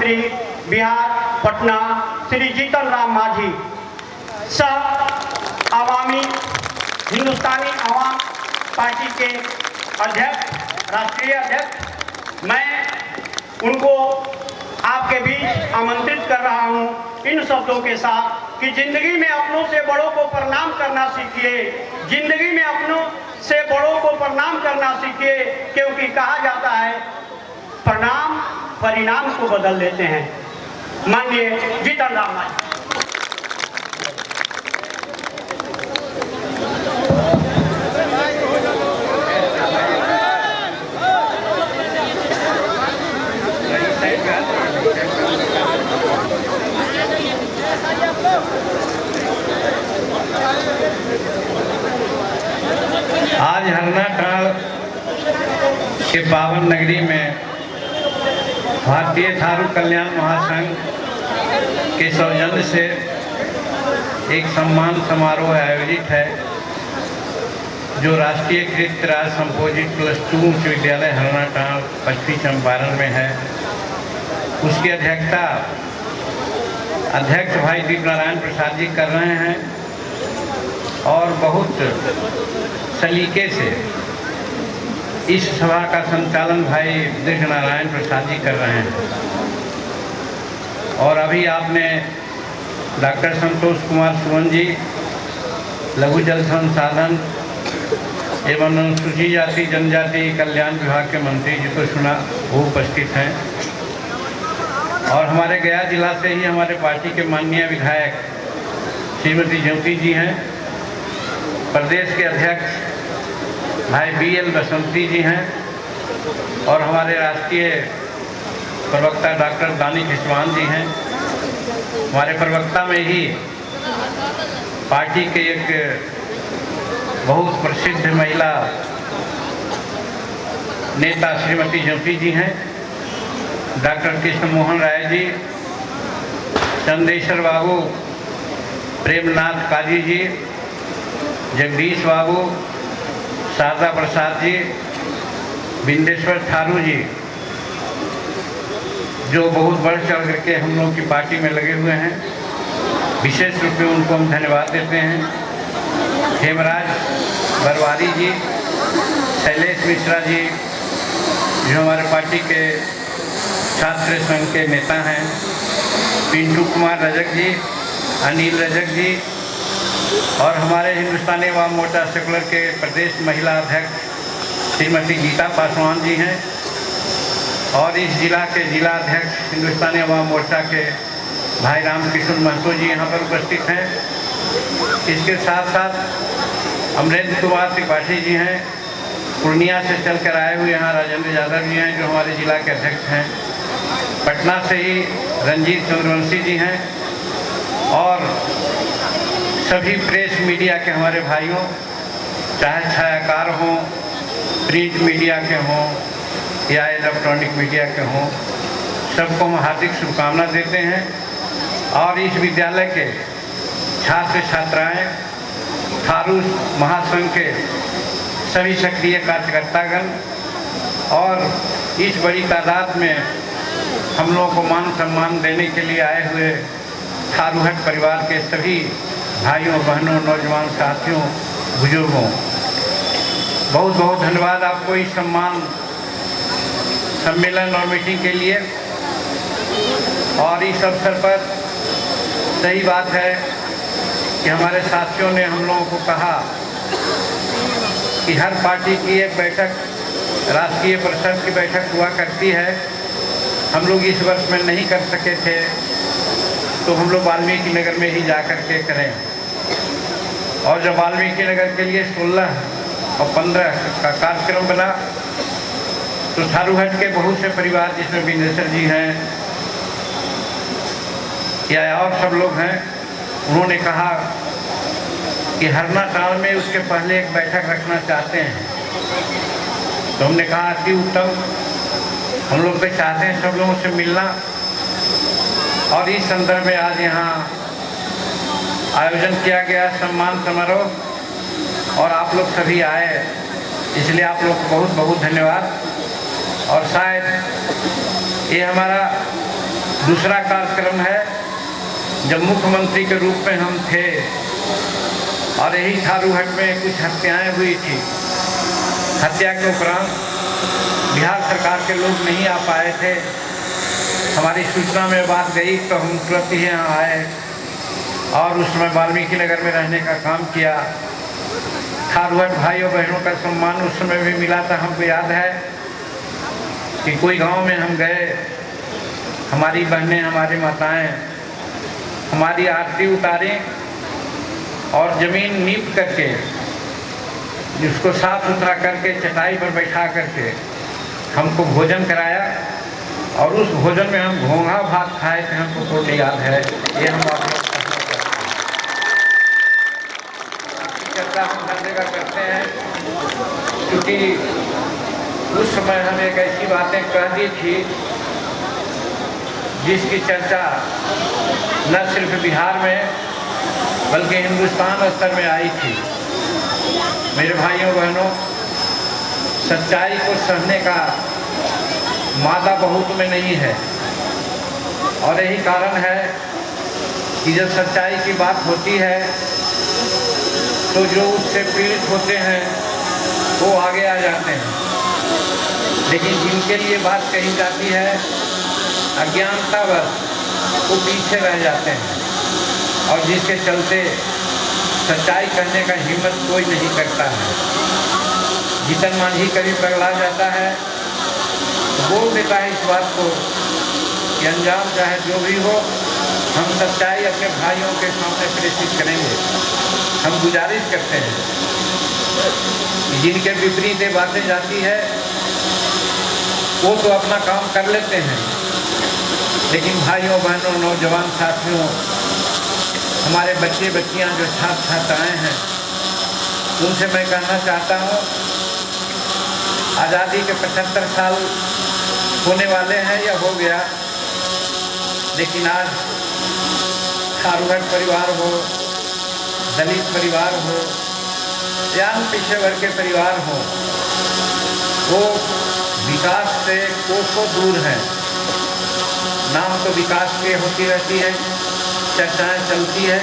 मंत्री बिहार पटना श्री जीतन राम मांझी, सह अवामी हिंदुस्तानी आवाम पार्टी के अध्यक्ष, राष्ट्रीय अध्यक्ष, मैं उनको आपके बीच आमंत्रित कर रहा हूं इन शब्दों के साथ कि जिंदगी में अपनों से बड़ों को प्रणाम करना सीखिए, जिंदगी में अपनों से बड़ों को प्रणाम करना सीखिए, क्योंकि कहा जाता है प्रणाम परिणाम को बदल देते हैं। माननीय जीतन राम मांझी। आज हरनाटाल के पावन नगरी में भारतीय थारू कल्याण महासंघ के सौजन्य से एक सम्मान समारोह आयोजित है, जो राष्ट्रीयकृत राज्य संपोजित +2 उच्च विद्यालय हरनाटाल पश्चिमी चंपारण में है। उसकी अध्यक्षता अध्यक्ष भाई दीप नारायण प्रसाद जी कर रहे हैं और बहुत सलीके से इस सभा का संचालन भाई दीप नारायण प्रसाद जी कर रहे हैं। और अभी आपने डॉक्टर संतोष कुमार सुमन जी, लघु जल संसाधन एवं अनुसूचित जाति जनजाति कल्याण विभाग के मंत्री जी को सुना, वो उपस्थित हैं। और हमारे गया जिला से ही हमारे पार्टी के माननीय विधायक श्रीमती ज्योति जी हैं, प्रदेश के अध्यक्ष भाई BL बसंती जी हैं और हमारे राष्ट्रीय प्रवक्ता डॉक्टर दानिश इस्मान जी हैं। हमारे प्रवक्ता में ही पार्टी के एक बहुत प्रसिद्ध महिला नेता श्रीमती ज्योति जी हैं, डॉक्टर कृष्ण मोहन राय जी, चंदेश्वर बाबू, प्रेमनाथ काजी जी, जगदीश बाबू, शारदा प्रसाद जी, बिंदेश्वर थारू जी, जो बहुत बढ़ चढ़ करके हम लोग की पार्टी में लगे हुए हैं। विशेष रूप में उनको हम धन्यवाद देते हैं। हेमराज बरवारी जी, शैलेश मिश्रा जी, जो हमारे पार्टी के छात्र संघ के नेता हैं, पिंटू कुमार रजक जी, अनिल रजक जी, और हमारे हिंदुस्तानी अवाम मोर्चा सेकुलर के प्रदेश महिला अध्यक्ष श्रीमती गीता पासवान जी हैं, और इस जिला के जिला अध्यक्ष हिंदुस्तानी अवाम मोर्चा के भाई रामकिशन महतो जी यहाँ पर उपस्थित हैं। इसके साथ साथ अमरेंद्र कुमार त्रिपाठी जी हैं, पूर्णिया से चल कर आए हुए यहाँ राजेंद्र यादव जी हैं, जो हमारे जिला के अध्यक्ष हैं। पटना से ही रंजीत चंद्रवंशी जी हैं, और सभी प्रेस मीडिया के हमारे भाइयों, चाहे छायाकार हों, प्रिंट मीडिया के हों या इलेक्ट्रॉनिक मीडिया के हों, सबको हम हार्दिक शुभकामना देते हैं। और इस विद्यालय के छात्र छात्राएं, थारू महासंघ के सभी सक्रिय कार्यकर्तागण और इस बड़ी तादाद में हम लोगों को मान सम्मान देने के लिए आए हुए थारूहट परिवार के सभी भाइयों बहनों, नौजवान साथियों, बुजुर्गों, बहुत बहुत धन्यवाद आपको इस सम्मान सम्मेलन और मीटिंग के लिए। और इस अवसर पर सही बात है कि हमारे साथियों ने हम लोगों को कहा कि हर पार्टी की एक बैठक, राष्ट्रीय परिषद की बैठक हुआ करती है। हम लोग इस वर्ष में नहीं कर सके थे, तो हम लोग वाल्मीकि नगर में ही जा कर के करें। और जब वाल्मीकि नगर के लिए 16 और 15 का कार्यक्रम बना, तो थारूहट के बहुत से परिवार, जिसमें बिंदेश्वर जी हैं या और सब लोग हैं, उन्होंने कहा कि हरनाटाल में उसके पहले एक बैठक रखना चाहते हैं। तो हमने कहा अति उत्तम, हम लोग तो चाहते हैं सब लोगों से मिलना। और इस संदर्भ में आज यहाँ आयोजन किया गया सम्मान समारोह, और आप लोग सभी आए, इसलिए आप लोग को बहुत बहुत धन्यवाद। और शायद ये हमारा दूसरा कार्यक्रम है जब मुख्यमंत्री के रूप में हम थे और यही थारूहट में कुछ हत्याएं हुई थी। हत्या के उपरांत बिहार सरकार के लोग नहीं आ पाए थे। हमारी सूचना में बात गई तो हम तुरंत ही यहाँ आए और उस समय वाल्मीकि नगर में रहने का काम किया। थारूहट भाइयों बहनों का सम्मान उस समय भी मिला था। हमको याद है कि कोई गांव में हम गए, हमारी बहनें हमारी माताएं हमारी आरती उतारें और ज़मीन नीप करके जिसको साफ सुथरा करके चटाई पर बैठा करके हमको भोजन कराया और उस भोजन में हम घोंघा भात खाए थे। हमको तो याद है। ये हम आप लोग चर्चा हम हर जगह करते हैं, क्योंकि उस समय हम एक ऐसी बातें कह दी थी जिसकी चर्चा न सिर्फ बिहार में बल्कि हिंदुस्तान स्तर में आई थी। मेरे भाइयों बहनों, सच्चाई को सहने का मादा बहुत में नहीं है और यही कारण है कि जब सच्चाई की बात होती है तो जो उससे पीड़ित होते हैं वो आगे आ जाते हैं, लेकिन जिनके लिए बात कही जाती है अज्ञानतावश वो पीछे रह जाते हैं और जिसके चलते सच्चाई करने का हिम्मत कोई नहीं करता है। जीतन मांझी कभी पगला जाता है तो बोल देता है इस बात को कि अंजाम चाहे जो भी हो हम सच्चाई अपने भाइयों के सामने प्रेषित करेंगे। हम गुजारिश करते हैं कि जिनके विपरीत बातें जाती है वो तो अपना काम कर लेते हैं, लेकिन भाइयों बहनों नौजवान साथियों हमारे बच्चे बच्चियां जो छात्र छात्राएँ हैं उनसे मैं कहना चाहता हूँ, आज़ादी के 75 साल होने वाले हैं या हो गया, लेकिन आज थारूहट परिवार हो, दलित परिवार हो या पिछड़े वर्ग के परिवार हो, वो विकास से कोसों दूर हैं। नाम तो विकास की होती रहती है, चर्चाएं चलती है,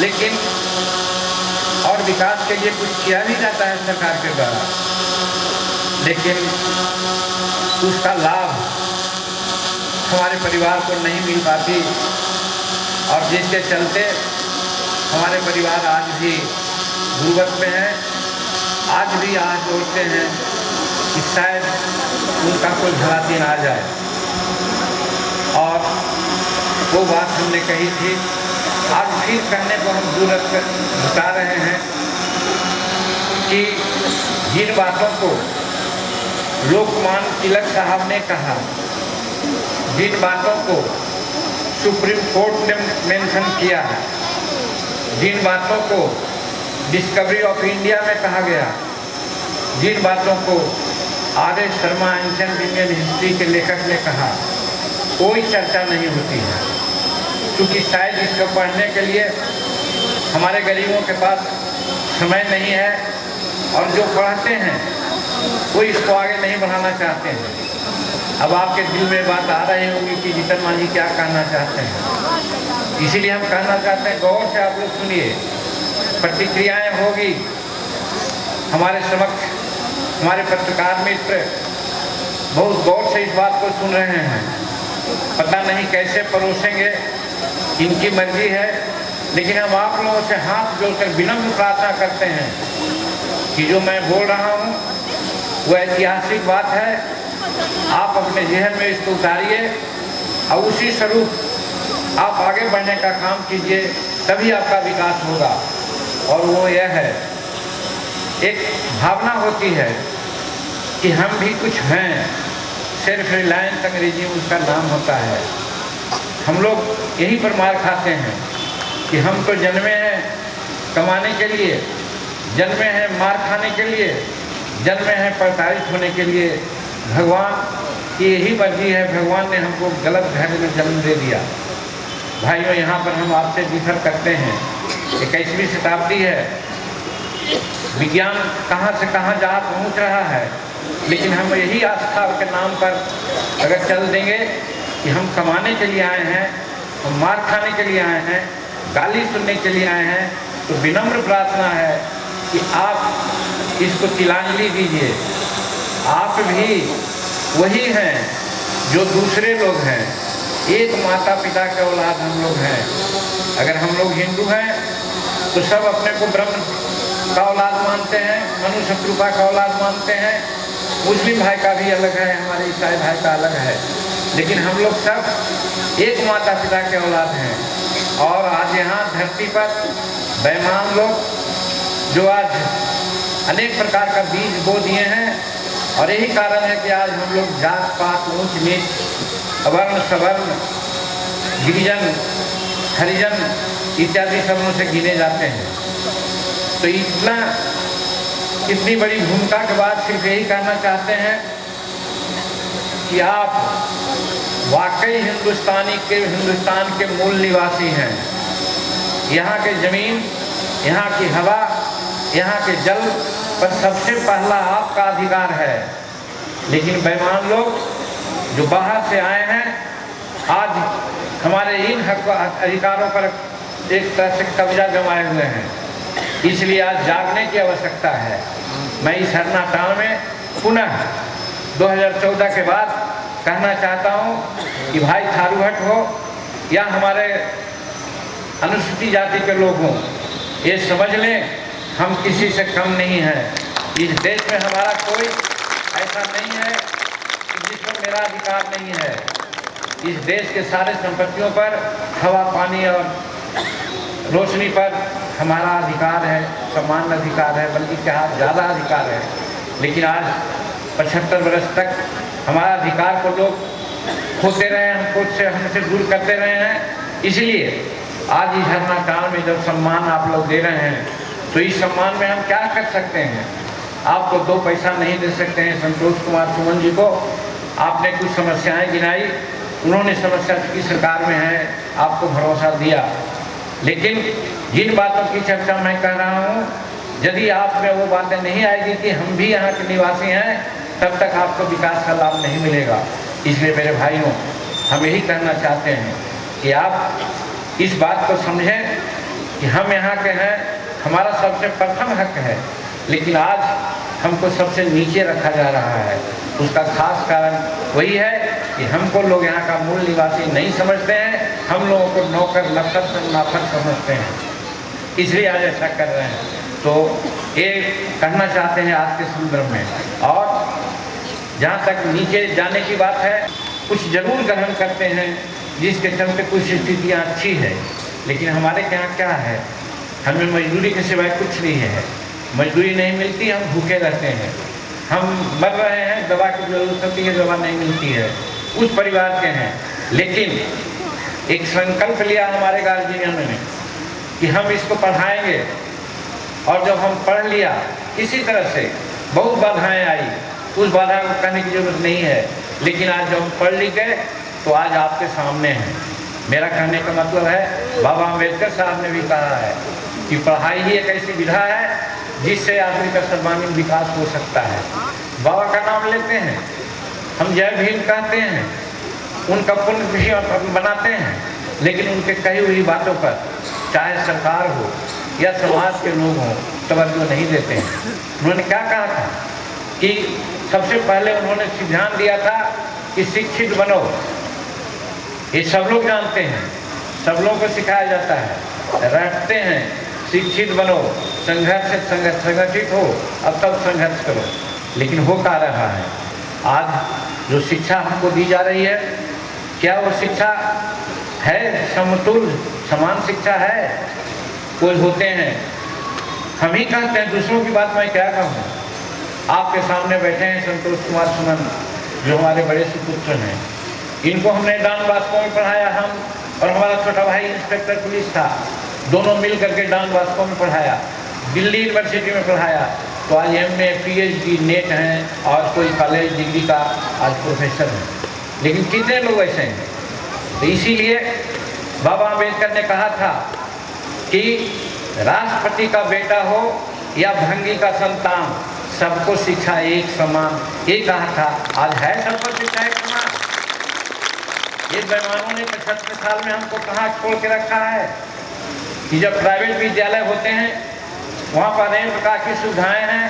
लेकिन और विकास के लिए कुछ किया भी जाता है सरकार के द्वारा, लेकिन उसका लाभ हमारे परिवार को नहीं मिल पाती और जिसके चलते हमारे परिवार आज भी गुर्बत में है। आज भी आज सोचते हैं कि शायद उनका कोई भला दिन आ जाए और वो बात हमने कही थी, आज फिर कहने को हम जरूरत बता रहे हैं कि जिन बातों को लोकमान्य तिलक साहब ने कहा, जिन बातों को सुप्रीम कोर्ट ने मेंशन किया, जिन बातों को डिस्कवरी ऑफ इंडिया में कहा गया, जिन बातों को RS. Sharma ancient Indian history के लेखक ने कहा, कोई चर्चा नहीं होती है, क्योंकि शायद इसको पढ़ने के लिए हमारे गरीबों के पास समय नहीं है और जो पढ़ते हैं वो इसको आगे नहीं बढ़ाना चाहते हैं। अब आपके दिल में बात आ रही होगी कि जीतन मांझी क्या कहना चाहते हैं, इसीलिए हम कहना चाहते हैं गौर से आप लोग सुनिए, प्रतिक्रियाएं होगी हमारे समक्ष। हमारे पत्रकार मित्र बहुत गौर से इस बात को सुन रहे हैं, पता नहीं कैसे परोसेंगे, इनकी मर्जी है, लेकिन हम आप लोगों से हाथ जोड़कर विनम्र प्रार्थना करते हैं कि जो मैं बोल रहा हूँ वो ऐतिहासिक बात है। आप अपने जहन में इसको उतारिए और उसी स्वरूप आप आगे बढ़ने का काम कीजिए, तभी आपका विकास होगा। और वो यह है, एक भावना होती है कि हम भी कुछ हैं, सेल्फ रिलायंस अंग्रेजी में उसका नाम होता है। हम लोग यहीं पर मार खाते हैं कि हम तो जन्मे हैं कमाने के लिए, जन्मे हैं मार खाने के लिए, जन्मे हैं प्रताड़ित होने के लिए। भगवान की यही मर्जी है, भगवान ने हमको गलत घर में जन्म दे दिया। भाइयों, यहाँ पर हम आपसे जिक्र करते हैं, 21वीं शताब्दी है, विज्ञान कहाँ से कहाँ जा पहुँच रहा है, लेकिन हम यही आस्था के नाम पर अगर चल देंगे कि हम कमाने के लिए आए हैं, हम मार खाने के लिए आए हैं, गाली सुनने के लिए आए हैं, तो विनम्र प्रार्थना है कि आप इसको तिलांजलि दीजिए। आप भी वही हैं जो दूसरे लोग हैं, एक माता पिता के औलाद हम लोग हैं। अगर हम लोग हिंदू हैं तो सब अपने को ब्रह्म का औलाद मानते हैं, मनुष्य कृपा का औलाद मानते हैं। मुस्लिम भाई का भी अलग है, हमारे ईसाई भाई का अलग है, लेकिन हम लोग सब एक माता पिता के औलाद हैं। और आज यहाँ धरती पर बेईमान लोग जो आज अनेक प्रकार का बीज बो दिए हैं, और यही कारण है कि आज हम लोग जात पात, ऊंच नीच, अवर्ण सवर्ण, गिरिजन, हरिजन इत्यादि शब्दों से गिने जाते हैं। तो इतनी बड़ी भूमिका के बाद सिर्फ यही कहना चाहते हैं कि आप वाकई हिंदुस्तान के मूल निवासी हैं। यहाँ के ज़मीन, यहाँ की हवा, यहाँ के जल पर सबसे पहला आपका अधिकार है। लेकिन बेईमान लोग जो बाहर से आए हैं आज हमारे इन हक अधिकारों पर एक तरह से कब्जा जमाए हुए हैं। इसलिए आज जागने की आवश्यकता है। मैं इस हरना टाउन में पुनः 2014 के बाद कहना चाहता हूँ कि भाई थारूहट हो या हमारे अनुसूचित जाति के लोग हों, ये समझ लें हम किसी से कम नहीं हैं। इस देश में हमारा कोई ऐसा नहीं है कि जिस पर मेरा अधिकार नहीं है। इस देश के सारे संपत्तियों पर, हवा, पानी और रोशनी पर हमारा अधिकार है, समान अधिकार है, बल्कि क्या ज़्यादा अधिकार है। लेकिन आज 75 वर्ष तक हमारा अधिकार को लोग खोते रहे, हमसे दूर करते रहे हैं। इसलिए आज इस हरना काल में जब सम्मान आप लोग दे रहे हैं, तो इस सम्मान में हम क्या कर सकते हैं? आपको 2 पैसा नहीं दे सकते हैं। संतोष कुमार सुमन जी को आपने कुछ समस्याएं गिनाई, उन्होंने समस्या की सरकार में है, आपको भरोसा दिया। लेकिन जिन बातों की चर्चा मैं कर रहा हूँ, यदि आप में वो बातें नहीं आएगी कि हम भी यहाँ के निवासी हैं, तब तक आपको विकास का लाभ नहीं मिलेगा। इसलिए मेरे भाइयों, हम यही कहना चाहते हैं कि आप इस बात को समझें कि हम यहाँ के हैं, हमारा सबसे प्रथम हक है, लेकिन आज हमको सबसे नीचे रखा जा रहा है। उसका खास कारण वही है कि हमको लोग यहाँ का मूल निवासी नहीं समझते हैं, हम लोगों को नौकर नाफर समझते हैं, इसलिए आज ऐसा कर रहे हैं। तो ये कहना चाहते हैं आज के संदर्भ में। और जहाँ तक नीचे जाने की बात है, कुछ जरूर ग्रहण करते हैं जिसके चलते कुछ स्थितियाँ अच्छी है, लेकिन हमारे यहाँ क्या है, हमें मजदूरी के सिवाय कुछ नहीं है। मजदूरी नहीं मिलती, हम भूखे रहते हैं, हम मर रहे हैं, दवा की जरूरत होती है, दवा नहीं मिलती है, उस परिवार के हैं। लेकिन एक संकल्प लिया हमारे गार्जियन ने कि हम इसको पढ़ाएंगे, और जब हम पढ़ लिया किसी तरह से, बहुत बाधाएं आई, उस बाधा को कहने की जरूरत नहीं है, लेकिन आज जब हम पढ़ लिख गए तो आज आपके सामने हैं। मेरा कहने का मतलब है, बाबा अम्बेडकर साहब ने भी कहा है कि पढ़ाई ही एक ऐसी विधा है जिससे आदमी का सर्वांगीण विकास हो सकता है। बाबा का नाम लेते हैं, हम जय भीम कहते हैं, उनका पुण्य भी बनाते हैं, लेकिन उनके कही हुई बातों पर चाहे सरकार हो या समाज के लोग हों, तवज्जो नहीं देते हैं। उन्होंने क्या कहा था कि सबसे पहले उन्होंने सिद्धांत दिया था कि शिक्षित बनो। ये सब लोग जानते हैं, सब लोगों को सिखाया जाता है, रटते हैं, शिक्षित बनो, संगठित हो, अब तब संघर्ष करो। लेकिन हो क्या रहा है? आज जो शिक्षा हमको दी जा रही है, क्या वो शिक्षा है समतुल्य, समान शिक्षा है? कोई होते हैं, हम ही कहते हैं, दूसरों की बात मैं क्या कहूँ। आपके सामने बैठे हैं संतोष कुमार सुमन, जो हमारे बड़े सुपुत्र हैं, इनको हमने डॉन बॉस्को में पढ़ाया, हम और हमारा छोटा भाई इंस्पेक्टर पुलिस था, दोनों मिल करके डॉन बॉस्को में पढ़ाया, दिल्ली यूनिवर्सिटी में पढ़ाया। तो आज MA PhD नेट हैं और कोई कॉलेज डिग्री का आज प्रोफेसर है। लेकिन कितने लोग ऐसे हैं? तो इसीलिए बाबा अम्बेडकर ने कहा था कि राष्ट्रपति का बेटा हो या भंगी का संतान, सबको शिक्षा एक समान, ये कहा था। आज है सबको शिक्षा एक समान? ये बेईमानों ने 75 साल में हमको कहाँ छोड़ के रखा है कि जब प्राइवेट विद्यालय होते हैं वहाँ पर अनेक प्रकार की सुविधाएं हैं।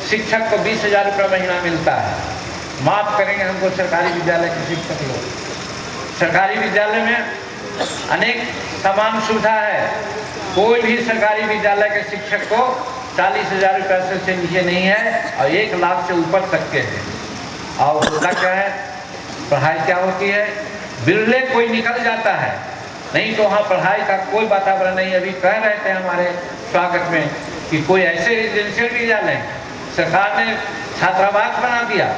शिक्षक को 20,000 रुपये महीना मिलता है। माफ़ करेंगे हमको सरकारी विद्यालय के शिक्षक लोग। सरकारी विद्यालय में अनेक समान सुविधा है। कोई भी सरकारी विद्यालय के शिक्षक को 40,000 रुपये से नीचे नहीं है और 1 लाख से ऊपर तक के हैं। और होता क्या है, पढ़ाई क्या होती है, बिरले कोई निकल जाता है, नहीं तो वहाँ पढ़ाई का कोई वातावरण नहीं। अभी कह रहे थे हमारे स्वागत में कि कोई ऐसे रेजिडेंशियल विद्यालय सरकार ने छात्रावास बना दिया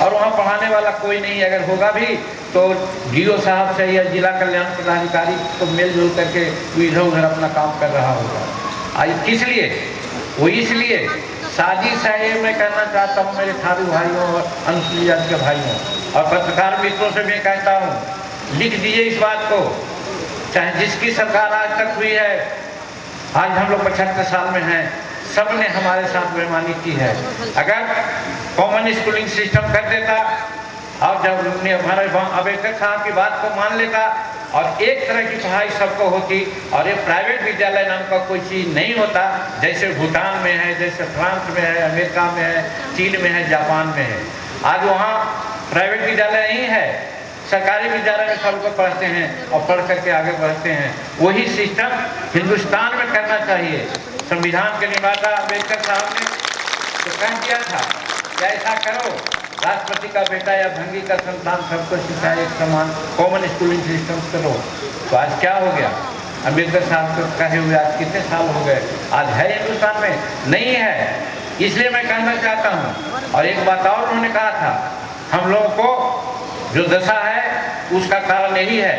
और वहाँ पढ़ाने वाला कोई नहीं। अगर होगा भी तो डीओ साहब से या जिला कल्याण पदाधिकारी को मिलजुल करके इधर उधर अपना काम कर रहा होगा। आज किस लिए? वो इसलिए साजिश है। ये मैं कहना चाहता हूँ मेरे थारू भाइयों और अनुसूचित जाति के भाइयों और पत्रकार मित्रों से भी कहता हूँ, लिख दीजिए इस बात को। चाहे जिसकी सरकार आज तक हुई है, आज हम लोग 75 साल में हैं, सब ने हमारे साथ बेईमानी की है। अगर कॉमन स्कूलिंग सिस्टम कर देता और जब उन्होंने हमारे अम्बेडकर साहब की बात को मान लेता और एक तरह की पढ़ाई सबको होती और ये प्राइवेट विद्यालय नाम का कोई चीज़ नहीं होता, जैसे भूटान में है, जैसे फ्रांस में है, अमेरिका में है, चीन में है, जापान में है। आज वहाँ प्राइवेट विद्यालय नहीं है, सरकारी विद्यालय में सब लोग पढ़ते हैं और पढ़ करके आगे बढ़ते हैं। वही सिस्टम हिंदुस्तान में करना चाहिए। संविधान के निर्माता अम्बेडकर साहब ने तो कह दिया था कि ऐसा करो, राष्ट्रपति का बेटा या भंगी का संतान सबको शिक्षा एक समान कॉमन स्कूलिंग सिस्टम करो। तो आज क्या हो गया? अम्बेडकर साहब को कहे हुए आज कितने साल हो गए? आज है हिंदुस्तान में? नहीं है। इसलिए मैं कहना चाहता हूँ। और एक बात और उन्होंने कहा था, हम लोगों को जो दशा है उसका कारण यही है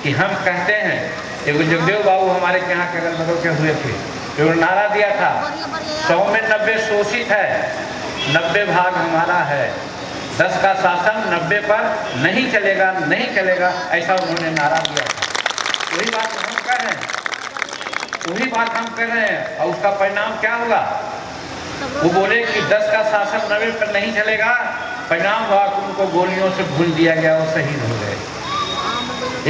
कि हम कहते हैं, एक जगदेव बाबू हमारे यहाँ के अगल बगल के हुए थे, जो नारा दिया था 100 में 90 शोषित है, 90 भाग हमारा है, 10 का शासन 90 पर नहीं चलेगा, नहीं चलेगा, ऐसा उन्होंने नारा दिया था। वही बात हम कर रहे हैं, वही बात हम कर रहे हैं। और उसका परिणाम क्या होगा? वो बोले कि 10 का शासन 90 पर नहीं चलेगा, परिणाम हुआ कि उनको गोलियों से भूल दिया गया और शहीद हो गए।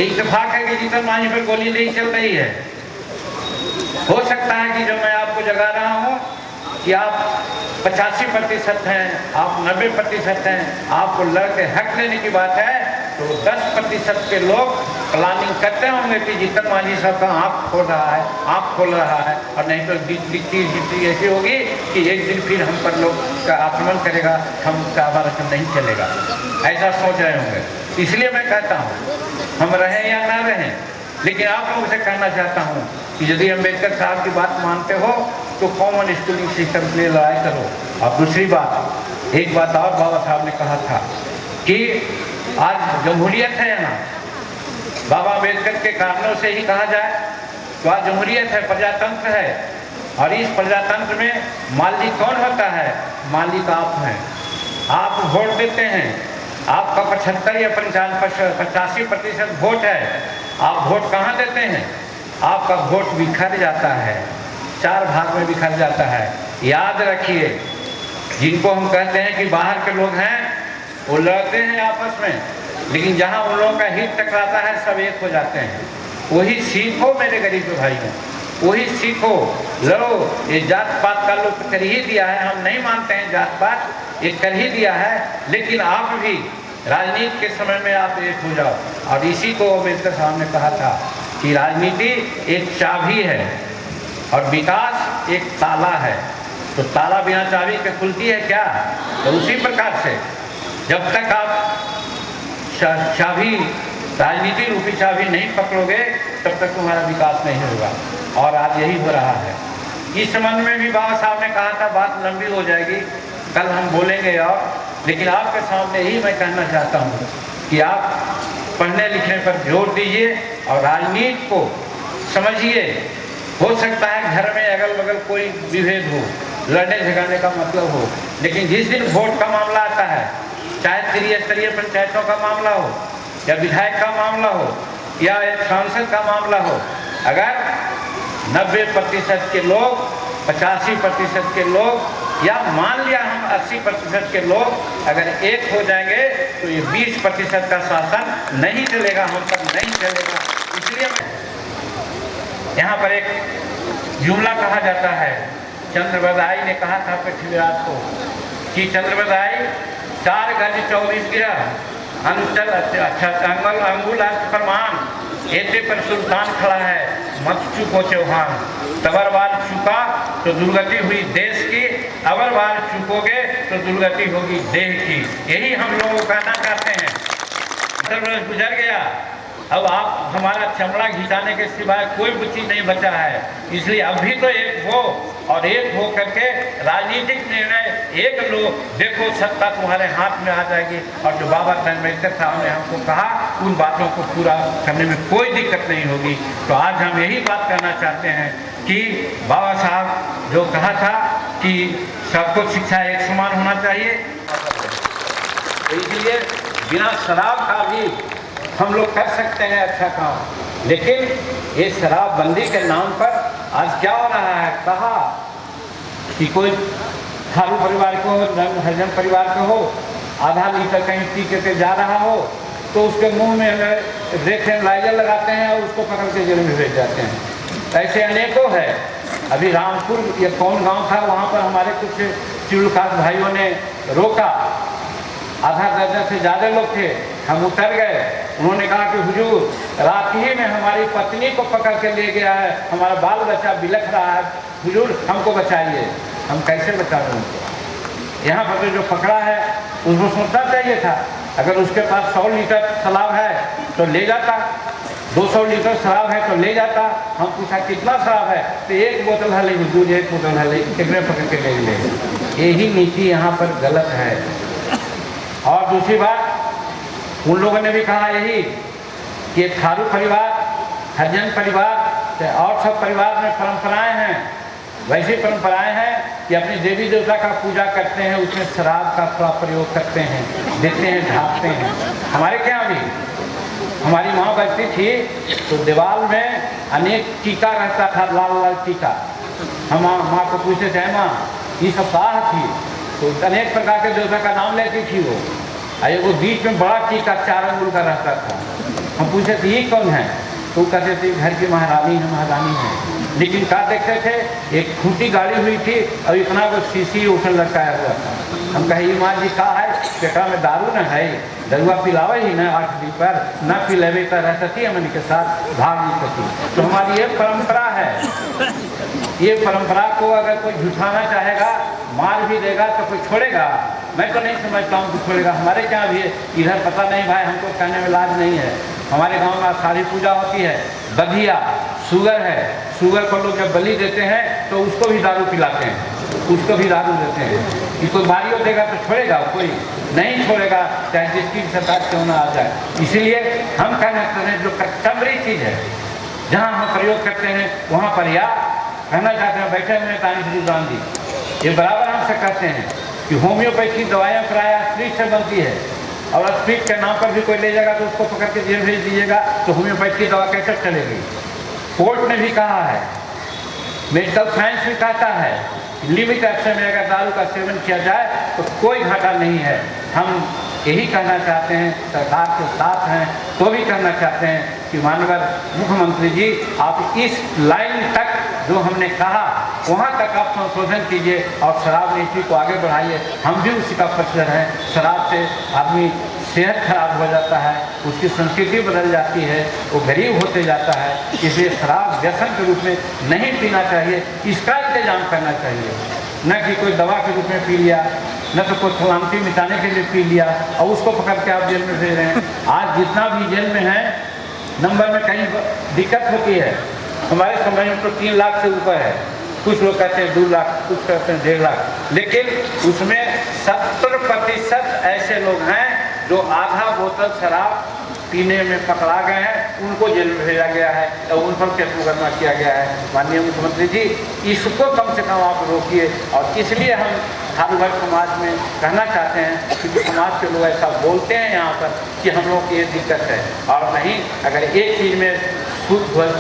एक इत्तेफाक है कि जीतन मांझी पर गोली नहीं चल रही है। हो सकता है कि जो मैं आपको जगा रहा हूँ कि आप 85% हैं, आप 90% हैं, आपको लड़के हक लेने की बात है, तो 10% के लोग प्लानिंग करते होंगे कि जीतन मांझी साहब का आँख खोल रहा है, आँख खोल रहा है, और नहीं तो गिनती ऐसी होगी कि एक दिन फिर हम पर लोग का आक्रमण करेगा, हम का हमारा नहीं चलेगा, ऐसा सोच रहे होंगे। इसलिए मैं कहता हूँ, हम रहें या ना रहें, लेकिन आप लोगों से कहना चाहता हूँ कि यदि अम्बेडकर साहब की बात मानते हो तो कॉमन स्कूलिंग सिस्टम के लिए लड़ाई करो। और दूसरी बात, एक बात और बाबा साहब ने कहा था कि आज जमहूरियत है यहाँ, बाबा अम्बेडकर के कारणों से ही कहा जाए तो आज जमहूरियत है, प्रजातंत्र है। और इस प्रजातंत्र में मालिक कौन होता है? मालिक आप हैं। आप वोट देते हैं, आपका 75 या 85% वोट है। आप वोट कहाँ देते हैं? आपका वोट बिखर जाता है, 4 भाग में बिखर जाता है। याद रखिए, जिनको हम कहते हैं कि बाहर के लोग हैं, वो लड़ते हैं आपस में, लेकिन जहाँ उन लोगों का हित टकराता है सब एक हो जाते हैं। वही सीखो मेरे गरीब भाइयों, वही सीखो, लड़ो। ये जात पात का लोग कर ही दिया है, हम नहीं मानते हैं जात पात, ये कर ही दिया है, लेकिन आप भी राजनीति के समय में आप एक हो जाओ। और इसी को अम्बेडकर साहब ने कहा था कि राजनीति एक चाबी है और विकास एक ताला है। तो ताला बिना चाबी के खुलती है क्या? तो उसी प्रकार से जब तक आप चाबी, राजनीति रूपी चाबी नहीं पकड़ोगे, तब तक तुम्हारा विकास नहीं होगा। और आज यही हो रहा है। इस संबंध में भी बाबा साहब ने कहा था, बात लंबी हो जाएगी, कल हम बोलेंगे। और लेकिन आपके सामने यही मैं कहना चाहता हूँ कि आप पढ़ने लिखने पर जोर दीजिए और राजनीति को समझिए। हो सकता है घर में अगल बगल कोई विभेद हो, लड़ने झगड़ने का मतलब हो, लेकिन जिस दिन वोट का मामला आता है, चाहे त्रिस्तरीय पंचायतों का मामला हो या विधायक का मामला हो या एक सांसद का मामला हो, अगर 90% के लोग, 85% के लोग या मान लिया हम 80% के लोग अगर एक हो जाएंगे तो ये 20% का शासन नहीं चलेगा, हम तक नहीं चलेगा। इसलिए यहाँ पर एक जुमला कहा जाता है, चंद्रवदाई ने कहा था पृथ्वीराज को कि चंद्रवदाई 4 गज 24 गिरह अंचल अच्छा अंगुल प्रमाण एते पर सुल्तान खड़ा है, मत चुको चौहान। तबर बार चुका तो दुर्गति हुई देश की, अवर बार चुकोगे तो दुर्गति होगी देह की। यही हम लोग कहना चाहते हैं। 70 वर्ष गुजर गया, अब आप हमारा चमड़ा घिसाने के सिवाय कोई चीज नहीं बचा है। इसलिए अभी तो एक हो और एक हो करके राजनीतिक निर्णय एक लो, देखो सत्ता तुम्हारे हाथ में आ जाएगी। और जो बाबा साहब अम्बेडकर साहब ने हमको कहा उन बातों को पूरा करने में कोई दिक्कत नहीं होगी। तो आज हम यही बात करना चाहते हैं कि बाबा साहब जो कहा था कि सबको शिक्षा एक समान होना चाहिए, तो इसलिए बिना शराब का भी हम लोग कर सकते हैं अच्छा काम। लेकिन ये शराबबंदी के नाम पर आज क्या हो रहा है, कहा कि कोई थारू परिवार को हरिजन परिवार को हो, आधा लीटर कहीं पी के जा रहा हो तो उसके मुंह में रेथेलाइजर लगाते हैं और उसको पकड़ के जेल में भेज जाते हैं। ऐसे अनेकों है। अभी रामपुर ये कौन गांव था, वहाँ पर हमारे कुछ चिड़ुखास भाइयों ने रोका, आधा दर्जन से ज़्यादा लोग थे, हम उतर गए। उन्होंने कहा कि हुजूर रात ही में हमारी पत्नी को पकड़ के ले गया है, हमारा बाल बच्चा बिलख रहा है, हुजूर हमको बचाइए। हम कैसे बचाएं उनको? यहाँ पर जो पकड़ा है उसको सोचना चाहिए था, अगर उसके पास 100 लीटर शराब है तो ले जाता, 200 लीटर शराब है तो ले जाता। हम पूछा कितना शराब है, तो 1 बोतल है ले हुजूर, 1 बोतल है ले, कितने पकड़ के ले ले। यही नीति यहाँ पर गलत है। और दूसरी बात, उन लोगों ने भी कहा यही कि थारू परिवार, हरिजन परिवार और सब परिवार में परंपराएं हैं, वैसी परंपराएं हैं कि अपनी देवी देवता का पूजा करते हैं, उसमें शराब का थोड़ा प्रयोग करते हैं, देते हैं, ढांकते हैं। हमारे क्या भी हमारी माँ बचती थी तो दीवार में अनेक टीका रहता था, लाल लाल टीका। हम माँ को पूछते थे, माँ ये सब कहा थी, तो अनेक प्रकार के देवता का नाम लेती थी वो। वो बीच में बड़ा टीका 4 अंगुल का रहता था। हम पूछते थे ये कौन है, तो कहते थे घर की महारानी है, महारानी है। लेकिन क्या देखते थे, एक खूंटी गाड़ी हुई थी और इतना वो शीशी ऊपर लटकाया हुआ था। हम कहे ये माँ जी कहा है, पेटा में दारू न है, दरुआ पिलावे ही न 8 दिन पर, न पिलेवे तो रह सकती हमन के साथ भाग नहीं सकती। तो हमारी ये परंपरा है। ये परंपरा को अगर कोई झुठाना चाहेगा, मार भी देगा तो कोई छोड़ेगा? मैं तो नहीं समझता हूँ कि छोड़ेगा। हमारे क्या भी इधर पता नहीं भाई, हमको कहने में लाज नहीं है। हमारे गांव में सारी पूजा होती है, बधिया शुगर है, शुगर को लोग जब बलि देते हैं तो उसको भी दारू पिलाते हैं, उसको भी दारू देते हैं। कि कोई मारियो देगा तो छोड़ेगा? कोई नहीं छोड़ेगा, चाहे जिसकी सरकार क्यों ना आ जाए। इसीलिए हम कहना चाहते हैं जो कस्टमरी चीज़ है, जहाँ हम प्रयोग करते हैं वहाँ पर, या कहना चाहते हैं बैठे हुए तानी श्री गांधी, ये बराबर हमसे कहते हैं कि होम्योपैथी दवाइयाँ प्रायः स्प्रिट से बनती है, और स्प्रिट के नाम पर भी कोई ले जाएगा तो उसको पकड़ के जेल भेज दीजिएगा, तो होम्योपैथी दवा कैसे चलेगी? कोर्ट ने भी कहा है, मेडिकल साइंस भी कहता है, लिमिट अरसे में अगर दारू का सेवन किया जाए तो कोई घाटा नहीं है। हम यही कहना चाहते हैं, सरकार के साथ हैं तो भी कहना चाहते हैं कि माननीय मुख्यमंत्री जी आप इस लाइन तक जो हमने कहा वहाँ तक आप संशोधन कीजिए और शराब नीति को आगे बढ़ाइए। हम भी उसी का पक्षधर हैं। शराब से आदमी सेहत खराब हो जाता है, उसकी संस्कृति बदल जाती है, वो गरीब होते जाता है। इसलिए शराब व्यसन के रूप में नहीं पीना चाहिए, इसका इंतजाम करना चाहिए, न कि कोई दवा के रूप में पी लिया, न तो कोई सलामती मिटाने के लिए पी लिया और उसको पकड़ के आप जेल में भेज रहे हैं। आज जितना भी जेल में है, नंबर में कहीं दिक्कत होती है। हमारे समय में तो 3 लाख से ऊपर है, कुछ लोग कहते हैं 2 लाख, कुछ कहते हैं 1.5 लाख, लेकिन उसमें 70% ऐसे लोग हैं जो आधा बोतल शराब पीने में पकड़ा गए हैं, उनको जेल में भेजा गया है और उन पर केस मुकदमा किया गया है। माननीय मुख्यमंत्री जी, इसको कम से कम आप रोकिए। और इसलिए हम थारूगढ़ समाज में कहना चाहते हैं, क्योंकि समाज के लोग ऐसा बोलते हैं यहाँ पर कि हम लोग की ये दिक्कत है, और नहीं, अगर एक चीज़ में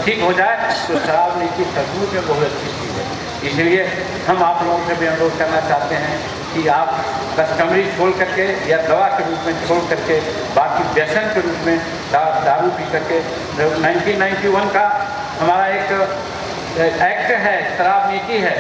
ठीक हो जाए तो शराब नीति सचमुच में बहुत अच्छी चीज़ है। इसलिए हम आप लोगों से भी अनुरोध करना चाहते हैं कि आप कस्टमरी छोड़ करके या दवा के रूप में छोड़ करके बाकी व्यसन के रूप में दारू पी करके 1991 का हमारा एक एक्ट है, शराब नीति है।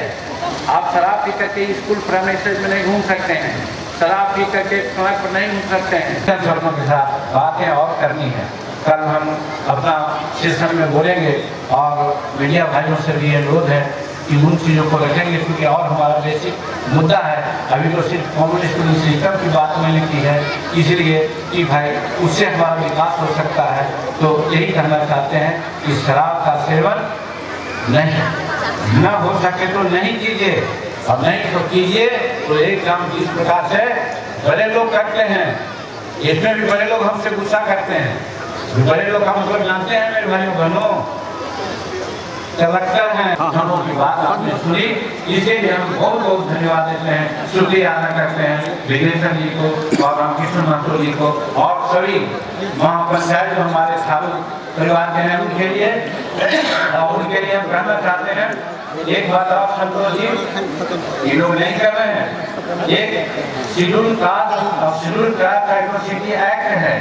आप शराब पी करके स्कूल प्रेमिसेस में नहीं घूम सकते हैं, शराब पी करके सड़क पर नहीं घूम सकते हैं। धर्मों के साथ बातें और करनी है। कल हम अपना सेशन में बोलेंगे और मीडिया भाइयों से भी अनुरोध है कि उन चीज़ों को रखेंगे, क्योंकि और हमारा बेसिक मुद्दा है। अभी तो सिर्फ कम्युनिस्ट सिस्टम की बात मैंने की है, इसलिए कि भाई उससे हमारा विकास हो सकता है। तो यही कहना चाहते हैं कि शराब का सेवन नहीं, न हो सके तो नहीं कीजिए, और नहीं तो कीजिए तो एक काम जिस प्रकार से बड़े लोग करते हैं, इसमें भी बड़े लोग हमसे गुस्सा करते हैं। बड़े लोग का मतलब जानते हैं मेरे भाइयों बहनों, कलेक्टर हैं, हमों की बात आपने सुनी, इसीलिए हम बहुत बहुत धन्यवाद देते हैं, शुक्रिया अदा करते हैं विघ्नेश्वर जी को और रामकृष्ण महतो जी को और सभी महापंचायत जो हमारे साधु परिवार के हैं उनके लिए। और उनके लिए हम कहना चाहते हैं एक बात और संतोष जी, ये लोग नहीं कर रहे हैं। एक शेड्यूल कास्ट और शेड्यूल कास्ट डाइवर्सिटी एक्ट है,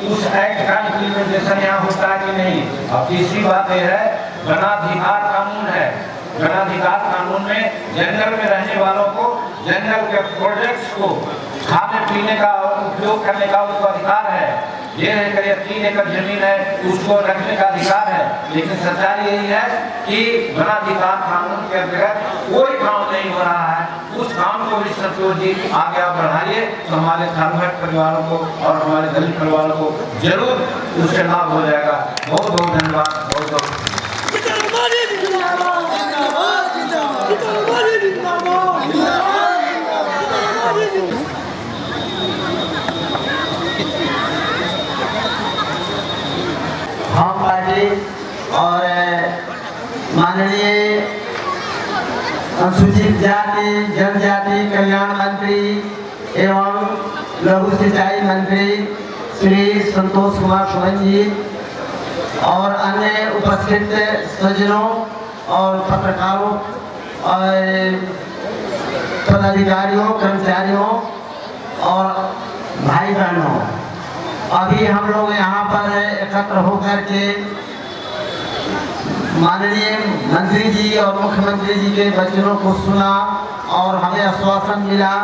उस एक्ट का इम्प्लीमेंटेशन यहाँ होता है कि नहीं। और तीसरी बात यह है, वनाधिकार कानून है। वनाधिकार कानून में जंगल में रहने वालों को जंगल के प्रोजेक्ट्स को खाने पीने का और उपयोग करने का उनको अधिकार है। ये है कि 3 एकड़ जमीन है उसको रखने का अधिकार है, लेकिन सच्चाई यही है कि वनाधिकार कानून के अंतर्गत कोई काम नहीं हो रहा है। उस काम को भी संतोष जी आगे आप बढ़ाइए तो हमारे धार्मिक परिवारों को और हमारे दलित परिवारों को जरूर उससे लाभ हो जाएगा। बहुत बहुत धन्यवाद। बहुत बहुत हम पार्टी और माननीय अनुसूचित जाति जनजाति कल्याण मंत्री एवं लघु सिंचाई मंत्री श्री संतोष कुमार सुमन जी और अन्य उपस्थित सज्जनों और पत्रकारों और पदाधिकारियों कर्मचारियों और भाई बहनों, अभी हम लोग यहाँ पर एकत्र होकर के माननीय मंत्री जी और मुख्यमंत्री जी के वचनों को सुना और हमें आश्वासन मिला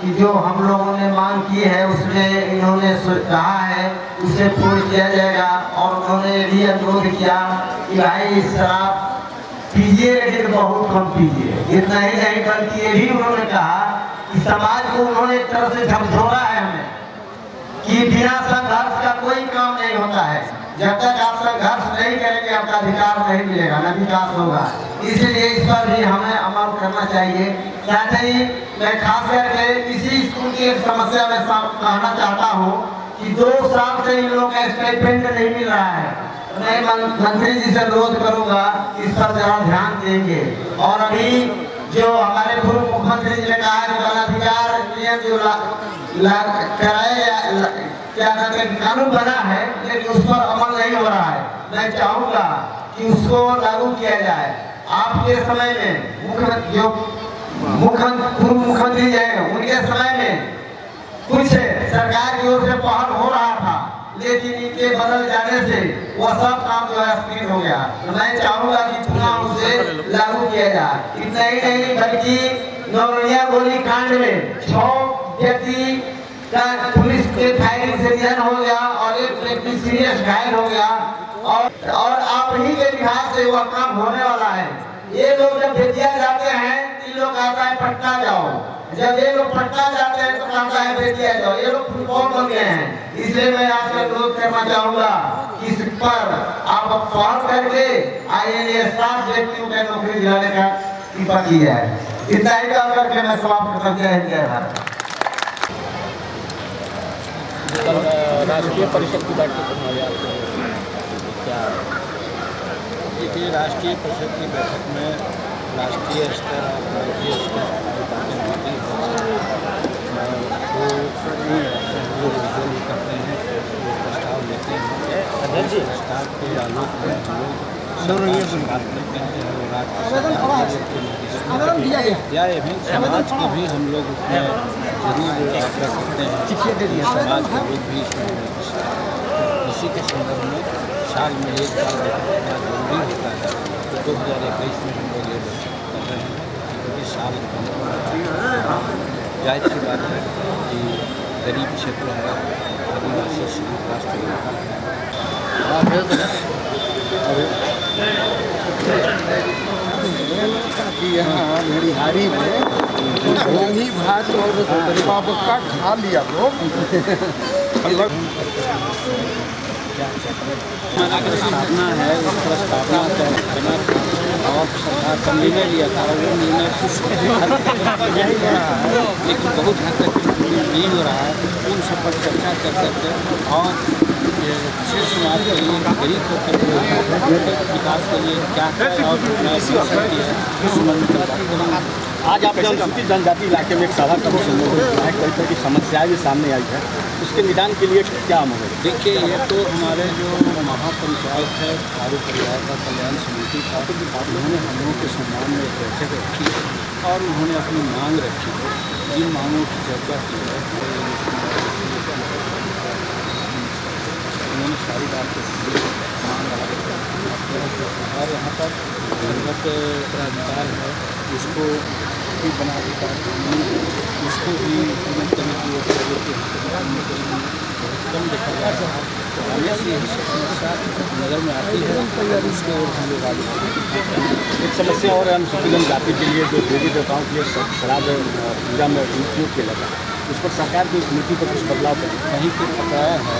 कि जो हम लोगों ने मांग की है उसमें इन्होंने कहा है उसे पूर्ण किया जाएगा। और उन्होंने भी अनुरोध किया कि भाई शराब पीजिए लेकिन बहुत कम पीजिए। इतना ही नहीं बल्कि ये भी उन्होंने कहा कि समाज को उन्होंने एक तरह से झकझोरा है हमें कि बिना संघर्ष का कोई काम नहीं होता है। जब तक आप संघर्ष नहीं करेंगे आपका अधिकार नहीं मिलेगा, न विकास होगा। इसलिए इस पर भी हमें अमल करना चाहिए। साथ ही मैं खास करके इसी स्कूल की एक समस्या में कहना चाहता हूँ कि 2 साल से इन लोगों का स्टाइपेंड नहीं मिल रहा है। मैं मंत्री जी से अनुरोध करूँगा इस पर जरा ध्यान देंगे। और अभी जो हमारे पूर्व मुख्यमंत्री जी ने कहा कि वनाधिकार नियम जो क्या कहते हैं कानून बना है लेकिन उस पर अमल नहीं हो रहा है। मैं चाहूँगा कि उसको लागू किया जाए। आपके समय में जो पूर्व मुख्यमंत्री हैं उनके समय में कुछ सरकार की ओर से पहल हो रहा था, लेकिन इनके बदल जाने से वह सब काम जो है स्थगित हो गया। तो मैं चाहूँगा कि पुनः उसे लागू किया जाए। इतना ही नहीं बल्कि नौरनिया गोली कांड में 6 व्यक्ति का पुलिस के फायरिंग से निधन हो गया और एक व्यक्ति सीरियस घायल हो गया और आप ही के विभाग से वह काम होने वाला है। ये लोग जब बेतिया जाते हैं इन लोग कहता है पटना जाओ, जब ये लोग पटना जाते हैं तो कहता है बेतिया जाओ। ये लोग फुटबॉल बन गए हैं। इसलिए मैं आपसे अनुरोध करना चाहूँगा कि इस पर आप पहल करके IAS 7 व्यक्तियों को नौकरी दिलाने का कृपा की जाए। इतना ही कह करके मैं समाप्त कर दिया है। राष्ट्रीय परिषद की बैठक क्या? देखिए, राष्ट्रीय परिषद की बैठक में राष्ट्रीय स्तर और राज्य स्तर की बातें होती हैं वो रिजोल्व करते हैं, वो प्रस्ताव लेते हैं। प्रस्ताव के आलोक में हम लोग बात करते हैं और राज्य या एवं समाज को भी हम लोग उसमें जरूर आग्रह करते हैं कि समाज के लोग भी इसमें इसी के संदर्भ में साल में एक बार देखना जरूरी होता है। तो 2021 में हम लोग ये कर रहे हैं क्योंकि साल जायज़ सी बात है कि गरीब क्षेत्र है, आदिवासी संयुक्त राष्ट्र कि यहाँ बिहारी में वही भात और का खा लिया लोग। स्थापना है, उस पर स्थापना करना और सरकार का निर्णय लिया था और वो निर्णय लेकिन बहुत हद तक नहीं हो रहा है। उन सब पर चर्चा कर सकते और विशेष समाज के लिए गरीब तबके के विकास के लिए क्या है और इस संबंध में बात करेंगे। आज आपने अनुसूचित जनजाति इलाके में एक सभा का संबोधन किया है, कई तरह की समस्याएं भी सामने आई है, उसके निदान के लिए क्या अमल है? देखिए, ये तो हमारे जो महापंचायत है थारू परिवार का कल्याण समिति था, उन्होंने हम लोगों के सम्मान में एक बैठक रखी है और उन्होंने अपनी मांग रखी है। जिन मांगों की चर्चा की है उन्होंने सारी बातें मांग और यहाँ पर निर्गत प्राधिकार है उसको भी बना देता है, उसको भी इम्प्लीमेंट करने की कम देखा जा रहा है। तो हमें से यही समस्या नज़र में आती है, उसके और हम लोग आगे एक समस्या और अनुसूचित जनजाति के लिए जो देवी देवताओं के लिए शराब पूजा में उपयोग किया जाता है, उस पर सरकार की इस नीति पर कुछ बदलाव करें। कहीं पर पकड़ाया है,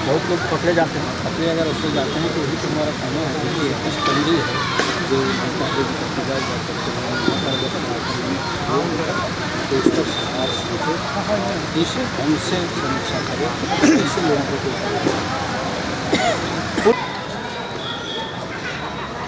बहुत लोग पकड़े जाते हैं, पकड़े अगर उससे जाते हैं तो वही तो हमारा कहना है कि इस कंडी है जो पूजा जाते हैं तो उस पर सरकार सोचे इस ढंग से समीक्षा करे, ऐसे लोगों को